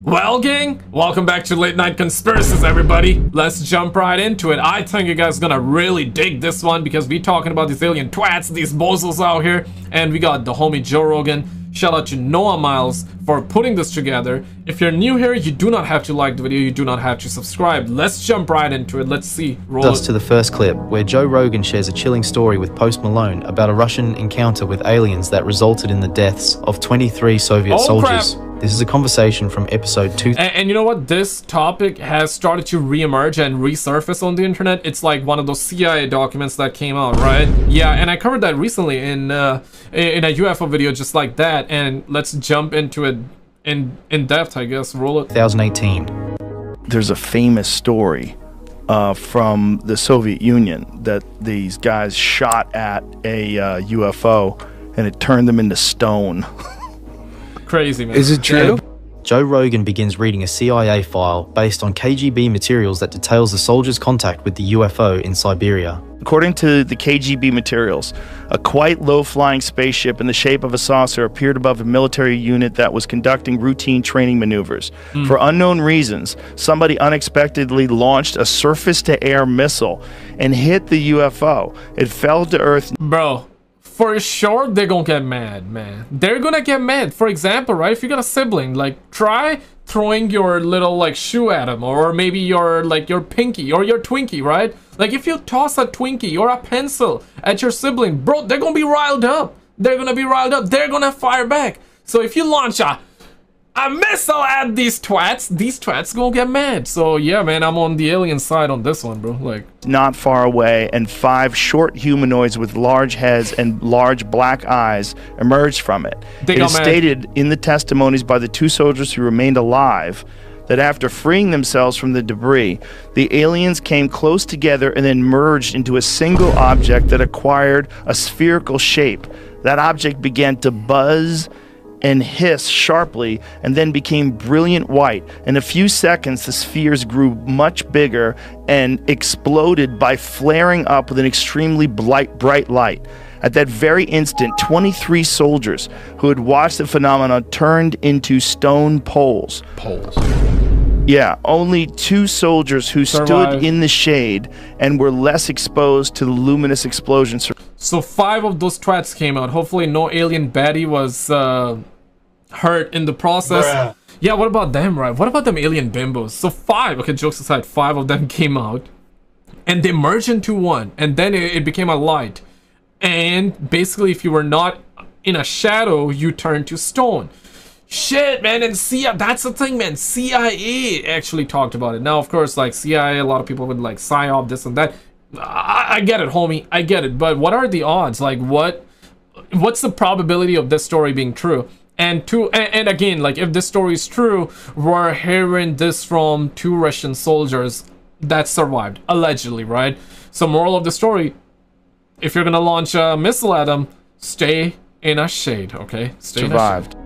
Well, gang, welcome back to Late Night Conspiracies, everybody. Let's jump right into it. I think you guys are gonna really dig this one because we talking about these alien twats, these bozos out here, and we got the homie Joe Rogan. Shout out to Noah Miles for putting this together. If you're new here, you do not have to like the video, you do not have to subscribe. Let's jump right into it. Let's see. Roll us to the first clip, where Joe Rogan shares a chilling story with Post Malone about a Russian encounter with aliens that resulted in the deaths of 23 Soviet soldiers. Crap. This is a conversation from episode 2. And you know what? This topic has started to re-emerge and resurface on the internet. It's like one of those CIA documents that came out, right? Yeah, and I covered that recently in a UFO video just like that. And let's jump into it in depth, I guess. Roll it. 2018. There's a famous story from the Soviet Union that these guys shot at a UFO and it turned them into stone. Crazy, man. Is it true? Joe Rogan begins reading a CIA file based on KGB materials that details the soldiers' contact with the UFO in Siberia. According to the KGB materials, a quite low-flying spaceship in the shape of a saucer appeared above a military unit that was conducting routine training maneuvers. For unknown reasons, somebody unexpectedly launched a surface-to-air missile and hit the UFO. It fell to Earth. Bro. For sure, they're gonna get mad, man. They're gonna get mad. For example, right? If you got a sibling, like, try throwing your little, like, shoe at them. Or maybe your pinky or your Twinkie, right? Like, if you toss a Twinkie or a pencil at your sibling, bro, they're gonna be riled up. They're gonna be riled up. They're gonna fire back. So if you launch a missile at these twats gonna get mad. So yeah, man, I'm on the alien side on this one, bro. Like, not far away, and 5 short humanoids with large heads and large black eyes emerged from it. It is stated in the testimonies by the 2 soldiers who remained alive that after freeing themselves from the debris, the aliens came close together and then merged into a single object that acquired a spherical shape. That object began to buzz and hiss sharply and then became brilliant white. In a few seconds, the spheres grew much bigger and exploded by flaring up with an extremely bright light. At that very instant, 23 soldiers who had watched the phenomenon turned into stone poles. Yeah, only 2 soldiers who stood in the shade and were less exposed to the luminous explosions. So 5 of those twats came out. Hopefully no alien baddie was hurt in the process. Bruh. Yeah, what about them, right? What about them alien bimbos? So 5, okay, jokes aside, 5 of them came out. And they merged into one. And then it became a light. And basically, if you were not in a shadow, you turned to stone. Shit, man, and CIA, that's the thing, man. CIA actually talked about it. Now, of course, like, CIA, a lot of people would, like, psyop this and that. I get it, homie. I get it. But what are the odds? Like, what's the probability of this story being true? And again, like, if this story is true, we're hearing this from 2 Russian soldiers that survived, allegedly, right? So, moral of the story, if you're gonna launch a missile at them, stay in a shade, okay? Stay survived. In a shade.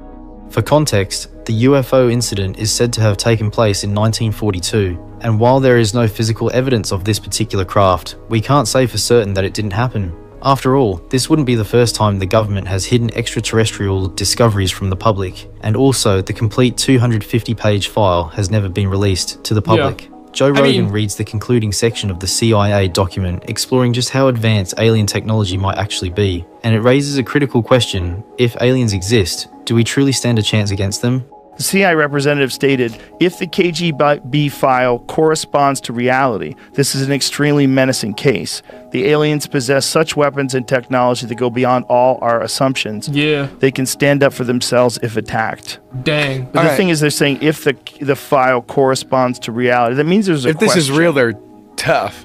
For context, the UFO incident is said to have taken place in 1942, and while there is no physical evidence of this particular craft, we can't say for certain that it didn't happen. After all, this wouldn't be the first time the government has hidden extraterrestrial discoveries from the public, and also the complete 250-page file has never been released to the public. Yeah. Joe Rogan reads the concluding section of the CIA document, exploring just how advanced alien technology might actually be, and it raises a critical question: if aliens exist, do we truly stand a chance against them? The CIA representative stated, if the KGB file corresponds to reality, this is an extremely menacing case. The aliens possess such weapons and technology that go beyond all our assumptions. Yeah. They can stand up for themselves if attacked. Dang. But the thing is, they're saying if the file corresponds to reality, that means there's a question. If this is real, they're tough.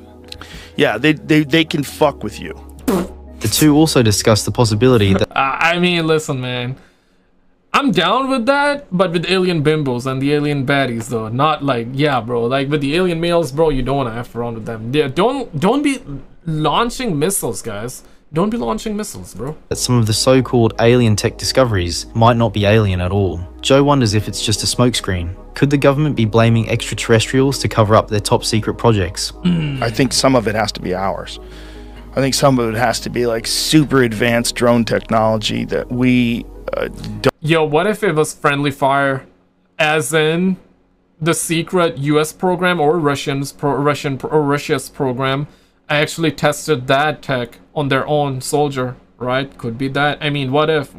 Yeah, they can fuck with you. The 2 also discuss the possibility that... I mean, listen, man. I'm down with that, but with alien bimbos and the alien baddies, though. Not like, yeah, bro. Like, with the alien males, bro, you don't want to F around with them. Yeah, don't be launching missiles, guys. Don't be launching missiles, bro. That some of the so-called alien tech discoveries might not be alien at all. Joe wonders if it's just a smokescreen. Could the government be blaming extraterrestrials to cover up their top-secret projects? I think some of it has to be ours. I think some of it has to be, like, super advanced drone technology that we... Yo, what if it was friendly fire as in the secret US program or Russia's program actually tested that tech on their own soldier, right? Could be that. I mean, what if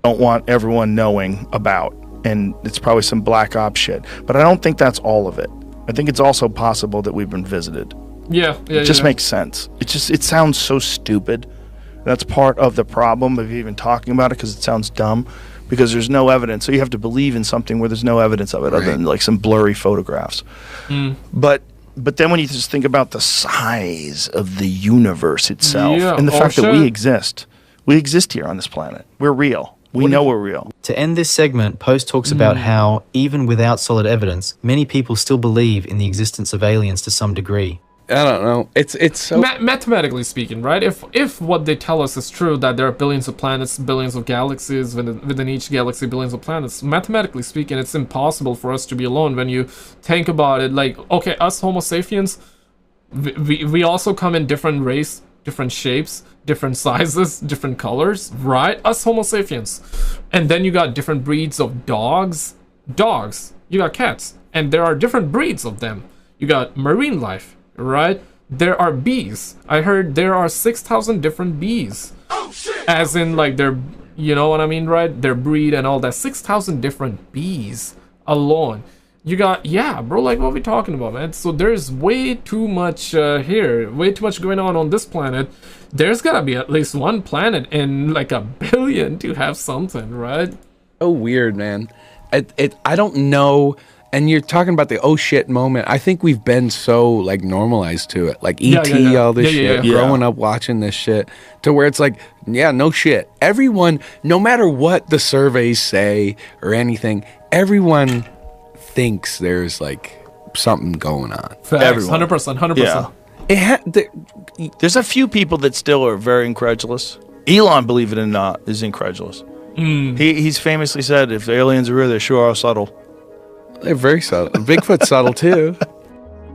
don't want everyone knowing about, and it's probably some black ops shit. But I don't think that's all of it. I think it's also possible that we've been visited. It just makes sense. It sounds so stupid. That's part of the problem of even talking about it, because it sounds dumb, because there's no evidence. So you have to believe in something where there's no evidence of it, other than like some blurry photographs. But then when you just think about the size of the universe itself, and the fact that we exist here on this planet. We're real. We know we're real. To end this segment, Post talks about how, even without solid evidence, many people still believe in the existence of aliens to some degree. I don't know. It's so mathematically speaking, right? If what they tell us is true, that there are billions of planets, billions of galaxies, within each galaxy, billions of planets, mathematically speaking, it's impossible for us to be alone. When you think about it, like, okay, us Homo sapiens, we also come in different race, different shapes, different sizes, different colors, right? Us Homo sapiens. And then you got different breeds of dogs. You got cats. And there are different breeds of them. You got marine life, right? There are bees. I heard there are 6,000 different bees. Oh, shit. As in, like, their, you know what I mean, right? Their breed and all that. 6,000 different bees alone. You got, yeah, bro, like, what are we talking about, man? So there's way too much here. Way too much going on this planet. There's gotta be at least one planet in, like, a billion to have something, right? Oh, weird, man. I don't know. And you're talking about the oh shit moment. I think we've been so like normalized to it, like ET, all this shit, growing up watching this shit, to where it's like, yeah, no shit. Everyone, no matter what the surveys say or anything, everyone thinks there's like something going on. Facts, 100%. Yeah. There's a few people that still are very incredulous. Elon, believe it or not, is incredulous. He's famously said, if the aliens are real, they sure are subtle. They're very subtle. Bigfoot's subtle too.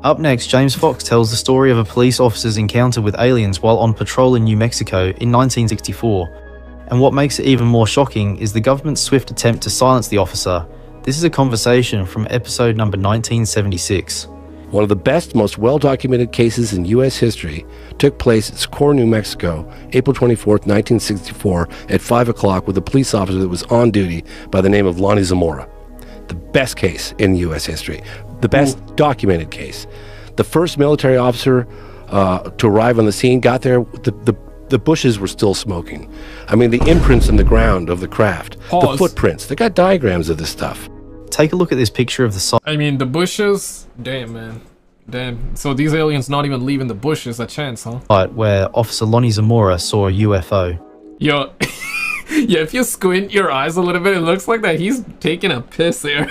Up next, James Fox tells the story of a police officer's encounter with aliens while on patrol in New Mexico in 1964. And what makes it even more shocking is the government's swift attempt to silence the officer. This is a conversation from episode number 1976. One of the best, most well-documented cases in U.S. history took place at Socorro, New Mexico, April 24th, 1964, at 5 o'clock with a police officer that was on duty by the name of Lonnie Zamora. The best case in U.S. history, the best documented case. The first military officer to arrive on the scene got there, the bushes were still smoking. I mean, the imprints in the ground of the craft, the footprints, they got diagrams of this stuff. Take a look at this picture of the site. I mean, the bushes, damn, man. Damn. So these aliens not even leaving the bushes a chance, huh? Where Officer Lonnie Zamora saw a UFO. Yo, yeah, if you squint your eyes a little bit, it looks like that he's taking a piss here.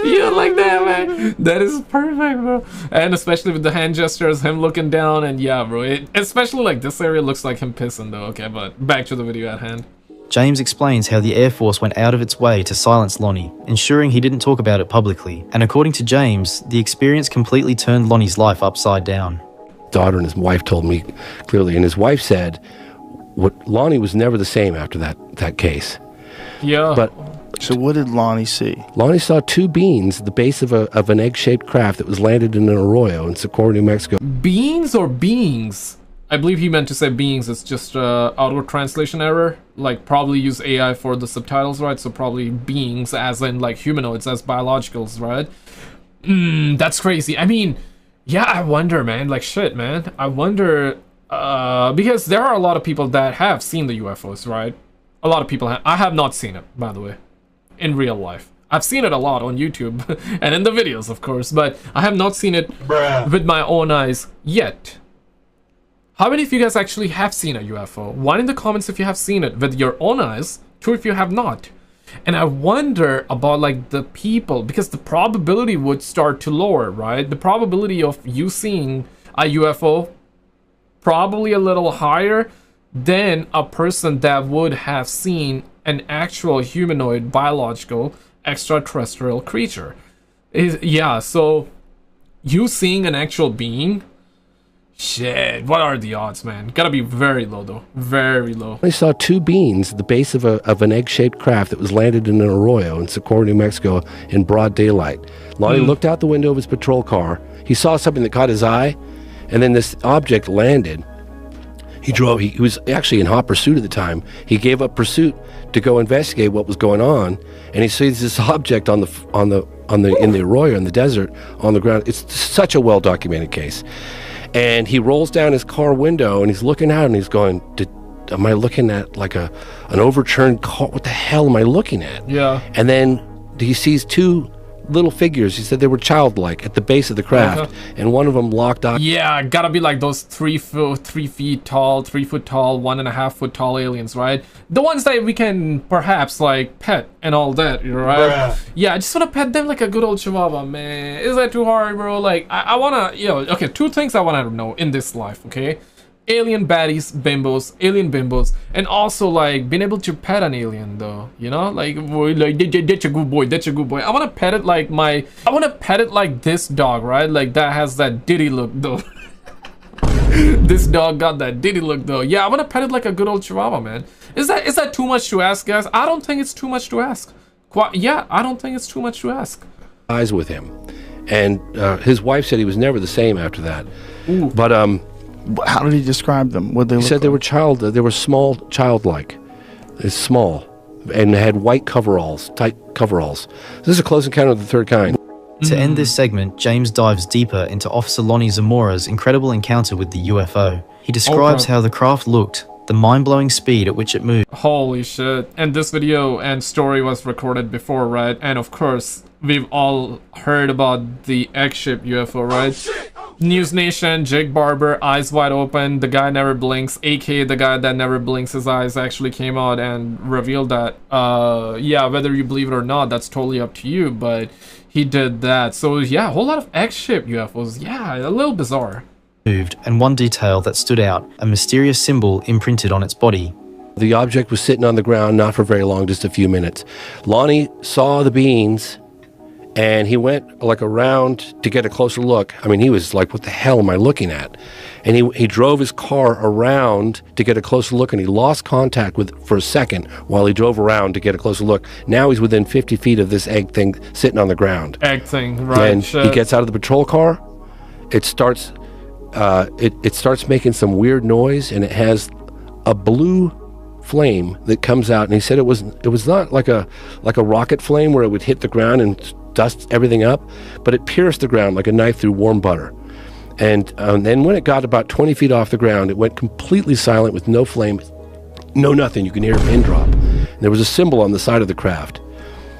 Yeah, like that, man. That is perfect, bro. And especially with the hand gestures, him looking down, and yeah, bro. Especially like this area looks like him pissing, though. Okay, but back to the video at hand. James explains how the Air Force went out of its way to silence Lonnie, ensuring he didn't talk about it publicly. And according to James, the experience completely turned Lonnie's life upside down. Daughter and his wife told me clearly, and his wife said, Lonnie was never the same after that case. Yeah. But so what did Lonnie see? Lonnie saw two beans at the base of an egg-shaped craft that was landed in an arroyo in Socorro, New Mexico. Beans or beings? I believe he meant to say beings. It's just auto translation error. Like, probably use AI for the subtitles, right? So probably beings as in like humanoids, as biologicals, right? That's crazy. I mean, yeah, I wonder, man. Like, shit, man. I wonder, because there are a lot of people that have seen the UFOs, right? A lot of people have. I have not seen it, by the way, in real life. I've seen it a lot on YouTube and in the videos, of course, but I have not seen it with my own eyes yet. How many of you guys actually have seen a UFO? 1 in the comments if you have seen it with your own eyes, 2 if you have not. And I wonder about like the people, because the probability would start to lower, right? The probability of you seeing a UFO probably a little higher than a person that would have seen an actual humanoid, biological, extraterrestrial creature. Yeah, so you seeing an actual being Shit, what are the odds, man? Gotta be very low, though. Very low. They saw two beings at the base of an egg-shaped craft that was landed in an arroyo in Socorro, New Mexico in broad daylight. Lonnie looked out the window of his patrol car. He saw something that caught his eye, and then this object landed. He was actually in hot pursuit at the time. He gave up pursuit to go investigate what was going on, and he sees this object in the arroyo in the desert on the ground. It's such a well-documented case. And he rolls down his car window and he's looking out and he's going, am I looking at like an overturned car? What the hell am I looking at? Yeah. And then he sees two little figures. He said they were childlike at the base of the craft, and one of them locked eyes. Yeah, gotta be like those 3 feet tall, 3 foot tall, 1.5 foot tall aliens, right? The ones that we can perhaps like pet and all that, right? Bruh. Yeah, I just wanna pet them like a good old chihuahua, man. Is that too hard, bro? Like, I wanna, okay, 2 things I wanna know in this life, okay? Alien baddies, alien bimbos, and also like being able to pet an alien, though, like that's a good boy, that's a good boy. I want to pet it like this dog, right? Like that has that Diddy look, though. This dog got that Diddy look, though. Yeah, I want to pet it like a good old chihuahua, man. Is that too much to ask, guys? I don't think it's too much to ask. Yeah, I don't think it's too much to ask. Eyes with him, and his wife said he was never the same after that. Ooh. But how did he describe them? What they he said like? They were small, childlike. It's small, and they had white coveralls, tight coveralls. This is a close encounter of the third kind. To end this segment, James dives deeper into Officer Lonnie Zamora's incredible encounter with the UFO. He describes how the craft looked, the mind-blowing speed at which it moved. Holy shit. And this video and story was recorded before, right? And of course, we've all heard about the egg-shaped UFO, right? News Nation, Jake Barber, eyes wide open, the guy never blinks, aka the guy that never blinks his eyes, actually came out and revealed that. Yeah, whether you believe it or not, that's totally up to you, but he did that. So yeah, a whole lot of egg-shaped UFOs. Yeah, a little bizarre. Moved, and one detail that stood out, a mysterious symbol imprinted on its body. The object was sitting on the ground, not for very long, just a few minutes. Lonnie saw the beings, and he went like around to get a closer look. I mean, he was like, what the hell am I looking at? And he drove his car around to get a closer look, and he lost contact for a second while he drove around to get a closer look. Now he's within 50 feet of this egg thing sitting on the ground. Egg thing, right? And he gets out of the patrol car. It starts making some weird noise, and it has a blue flame that comes out. And he said it was not like a rocket flame where it would hit the ground and dust everything up, but it pierced the ground like a knife through warm butter. And then when it got about 20 feet off the ground, it went completely silent with no flame, no nothing. You can hear a pin drop. And there was a symbol on the side of the craft.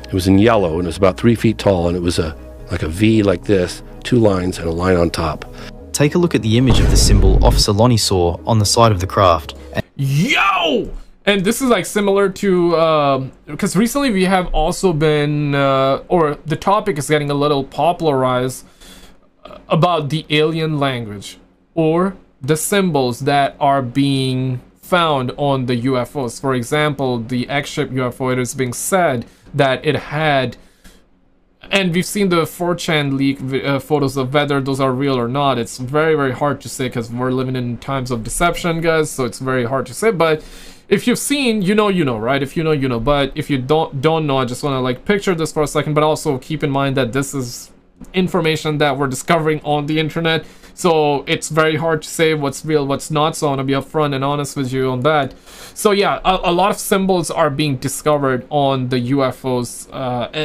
It was in yellow, and it was about 3 feet tall, and it was like a V like this, 2 lines and a line on top. Take a look at the image of the symbol Officer Lonnie saw on the side of the craft. Yo! And this is like similar to, because recently we have also been, or the topic is getting a little popularized about the alien language or the symbols that are being found on the UFOs. For example, the egg-shaped UFO, it is being said that it had, and we've seen the 4chan leak photos of whether those are real or not. It's very, very hard to say because we're living in times of deception, guys, so it's very hard to say. But if you've seen, you know, right? If you know, you know. But if you don't know, I just want to like picture this for a second, but also keep in mind that this is information that we're discovering on the internet, so it's very hard to say what's real, what's not. So I want to be upfront and honest with you on that. So yeah, a lot of symbols are being discovered on the UFOs,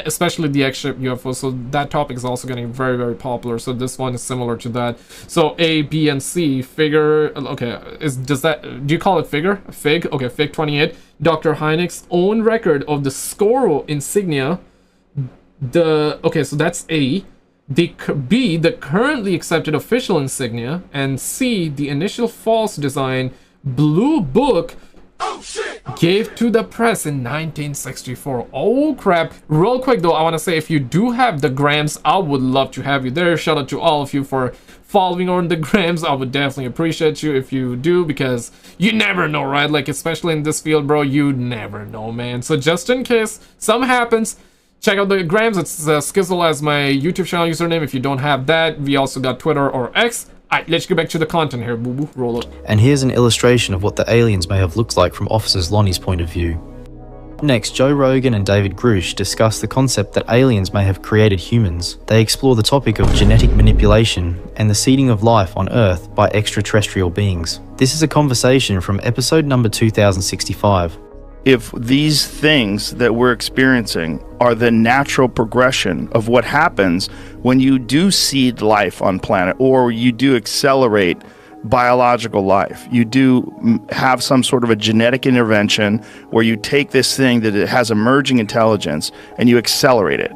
especially the egg-shaped UFOs. So that topic is also getting very, very popular. So this one is similar to that. So A, B, and C figure. Okay, do you call it figure? Fig? Okay, Fig 28. Dr. Hynek's own record of the Scoro insignia. Okay, so that's A. B, the currently accepted official insignia, and C, the initial false design Blue Book gave to the press in 1964. Oh crap. Real quick though, I want to say, if you do have the grams, I would love to have you there. Shout out to all of you for following on the grams. I would definitely appreciate you if you do, because you never know, right? Like, especially in this field, bro, you never know, man. So just in case something happens, check out the grams. It's SKizzle as my YouTube channel username if you don't have that. We also got Twitter or X Alright, let's get back to the content here, boo-boo. Roll up. And here's an illustration of what the aliens may have looked like from Officer Lonnie's point of view. Next, Joe Rogan and David Grush discuss the concept that aliens may have created humans. They explore the topic of genetic manipulation and the seeding of life on Earth by extraterrestrial beings. This is a conversation from episode number 2065. If these things that we're experiencing are the natural progression of what happens when you do seed life on planet, or you do accelerate biological life, you do have some sort of a genetic intervention where you take this thing that it has emerging intelligence and you accelerate it,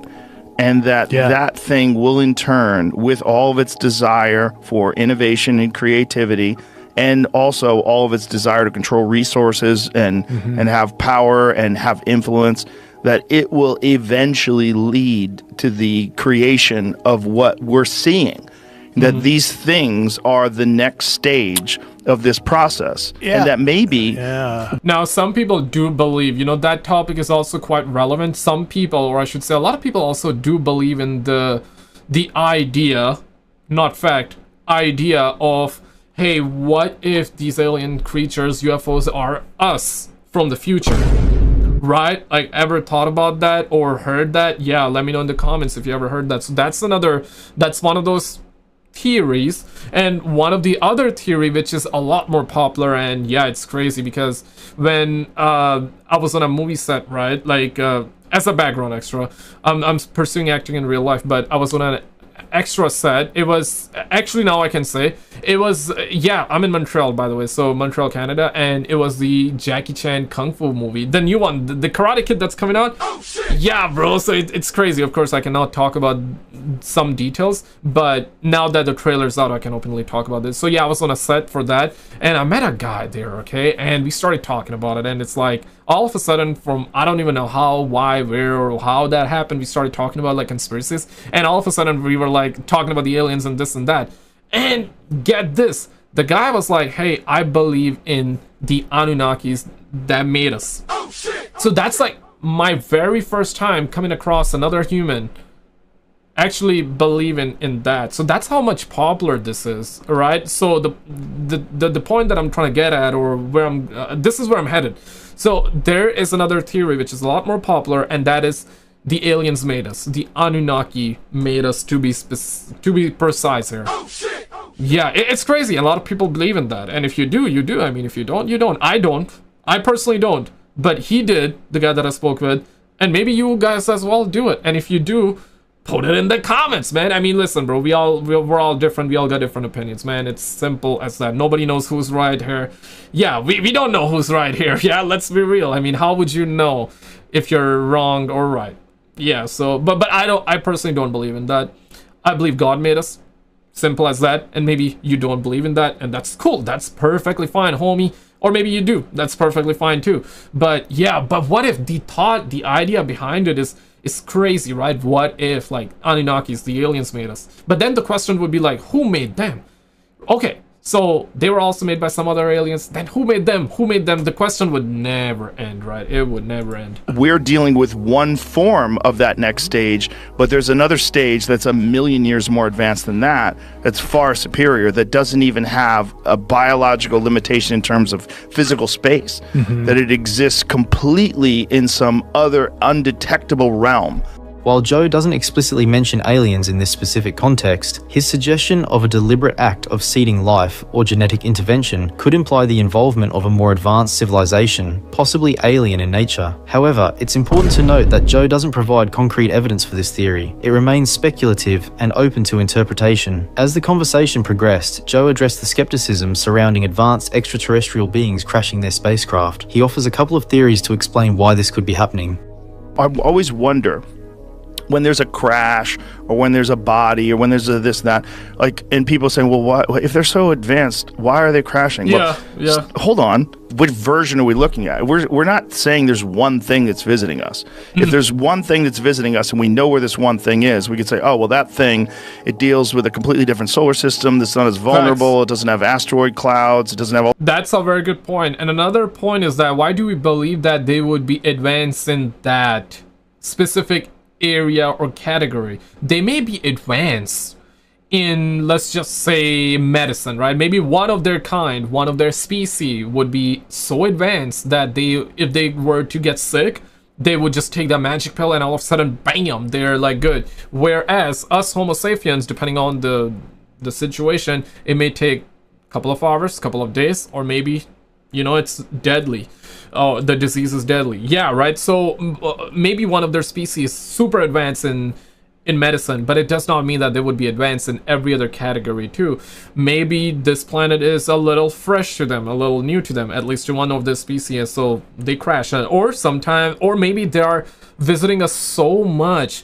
and that thing will in turn, with all of its desire for innovation and creativity, and also all of its desire to control resources and have power and have influence, that it will eventually lead to the creation of what we're seeing. That these things are the next stage of this process. And that maybe... Now, some people do believe, you know, that topic is also quite relevant. Some people, or I should say a lot of people, also do believe in the idea, not fact, idea of, hey, what if these alien creatures, UFOs, are us from the future? Right? Like, ever thought about that or heard that? Yeah, let me know in the comments if you ever heard that. So that's one of those theories. And one of the other theory, which is a lot more popular, and yeah, it's crazy, because when I was on a movie set, right, like as a background extra, I'm pursuing acting in real life, but I was on an extra set. It was actually, now I can say it was, yeah, I'm in Montreal, by the way, so Montreal, Canada, and it was the Jackie Chan Kung Fu movie, the new one, the Karate Kid that's coming out. Oh, shit. Yeah, bro, so it's crazy. Of course, I cannot talk about some details, but now that the trailer's out, I can openly talk about this. So yeah, I was on a set for that, and I met a guy there, okay, and we started talking about it, and it's like, all of a sudden, from, I don't even know how, why, where, or how that happened, we started talking about like conspiracies, and all of a sudden we were like talking about the aliens and this and that. And get this, the guy was like, hey, I believe in the Anunnakis that made us. Oh, shit. So that's like my very first time coming across another human actually believing in that. So that's how much popular this is, right? So the point that I'm trying to get at, or where I'm this is where I'm headed. So there is another theory which is a lot more popular, and that is the aliens made us. The Anunnaki made us, to be precise here. Oh, shit. Oh. Yeah, it's crazy. A lot of people believe in that, and if you do, you do. I mean, if you don't, you don't. I don't. I personally don't. But he did, the guy that I spoke with, and maybe you guys as well do it. And if you do, put it in the comments, man. I mean, listen, bro, we're all different. We all got different opinions, man. It's simple as that. Nobody knows who's right here. Yeah, we don't know who's right here. Yeah, let's be real. I mean, how would you know if you're wrong or right? Yeah, so, but I personally don't believe in that. I believe God made us. Simple as that. And maybe you don't believe in that, and that's cool. That's perfectly fine, homie. Or maybe you do. That's perfectly fine too. But yeah, but what if the idea behind it is crazy, right? What if, like, Anunnakis, the aliens made us? But then the question would be like, who made them? Okay, so they were also made by some other aliens. Then who made them? Who made them? The question would never end, right? It would never end. We're dealing with one form of that next stage, but there's another stage that's a million years more advanced than that, that's far superior, that doesn't even have a biological limitation in terms of physical space, that it exists completely in some other undetectable realm. While Joe doesn't explicitly mention aliens in this specific context, his suggestion of a deliberate act of seeding life or genetic intervention could imply the involvement of a more advanced civilization, possibly alien in nature. However, it's important to note that Joe doesn't provide concrete evidence for this theory. It remains speculative and open to interpretation. As the conversation progressed, Joe addressed the skepticism surrounding advanced extraterrestrial beings crashing their spacecraft. He offers a couple of theories to explain why this could be happening. I always wonder, when there's a crash, or when there's a body, or when there's a this and that, like, and people saying, well, why, if they're so advanced, why are they crashing? Yeah, well, hold on, which version are we looking at? We're not saying there's one thing that's visiting us. If there's one thing that's visiting us and we know where this one thing is, we could say, oh, well, that thing, it deals with a completely different solar system that's not as vulnerable. Facts. It doesn't have asteroid clouds. It doesn't have all. That's a very good point. And another point is that, why do we believe that they would be advanced in that specific area or category? They may be advanced in, let's just say, medicine, right? Maybe one of their kind, one of their species would be so advanced that if they were to get sick, they would just take that magic pill and all of a sudden, bam, they're like good. Whereas us Homo sapiens, depending on the situation, it may take a couple of hours, couple of days, or maybe, you know, it's deadly. Oh, the disease is deadly. Yeah, right? So maybe one of their species is super advanced in medicine, but it does not mean that they would be advanced in every other category too. Maybe this planet is a little fresh to them, a little new to them, at least to one of the species, so they crash. Or maybe they are visiting us so much,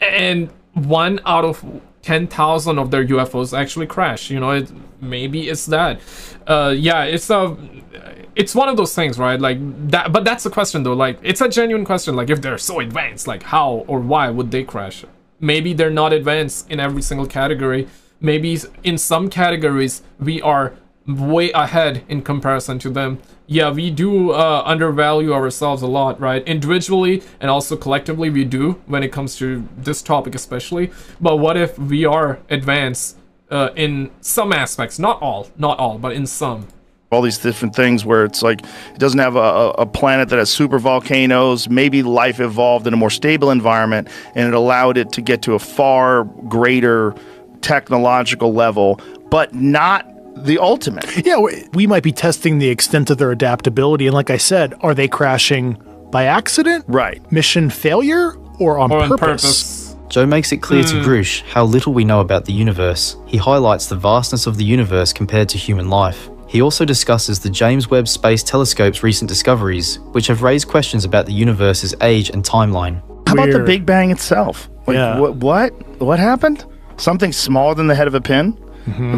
and 1 out of 10,000 of their UFOs actually crash. You know, maybe it's that. Yeah, it's one of those things, right? Like that. But that's the question, though. Like, it's a genuine question. Like, if they're so advanced, like how or why would they crash? Maybe they're not advanced in every single category. Maybe in some categories we are way ahead in comparison to them. Yeah, we do undervalue ourselves a lot, right? Individually and also collectively we do, when it comes to this topic especially. But what if we are advanced in some aspects? Not all, but in some. All these different things where it's like it doesn't have a planet that has super volcanoes. Maybe life evolved in a more stable environment and it allowed it to get to a far greater technological level, but not the ultimate. Yeah, we might be testing the extent of their adaptability. And like I said, are they crashing by accident? Right. Mission failure? Or on purpose? Joe makes it clear to Grush how little we know about the universe. He highlights the vastness of the universe compared to human life. He also discusses the James Webb Space Telescope's recent discoveries, which have raised questions about the universe's age and timeline. How about the Big Bang itself? Like, yeah. What happened? Something smaller than the head of a pin,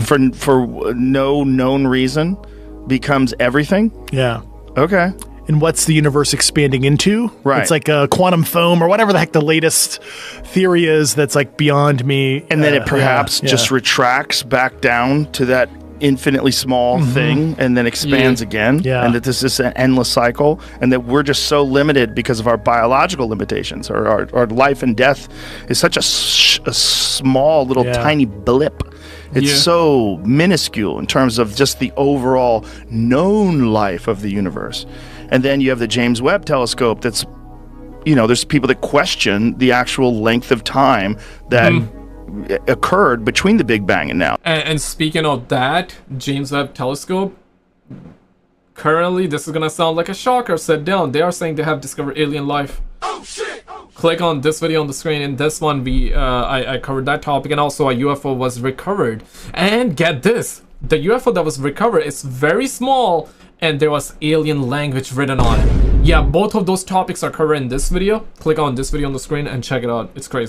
for no known reason, becomes everything? Yeah. Okay. And what's the universe expanding into? Right. It's like a quantum foam or whatever the heck the latest theory is that's like beyond me. And then it perhaps just retracts back down to that infinitely small thing and then expands again, and that this is an endless cycle, and that we're just so limited because of our biological limitations, or our life and death is such a small little tiny blip. It's so minuscule in terms of just the overall known life of the universe. And then you have the James Webb Telescope that's, you know, there's people that question the actual length of time that occurred between the Big Bang and now. And speaking of that, James Webb Telescope, currently, this is gonna sound like a shocker, sit down, they are saying they have discovered alien life. Oh shit! Click on this video on the screen. In this one, I covered that topic, and also a UFO was recovered. And get this, the UFO that was recovered is very small, and there was alien language written on it. Yeah, both of those topics are covered in this video. Click on this video on the screen and check it out. It's crazy.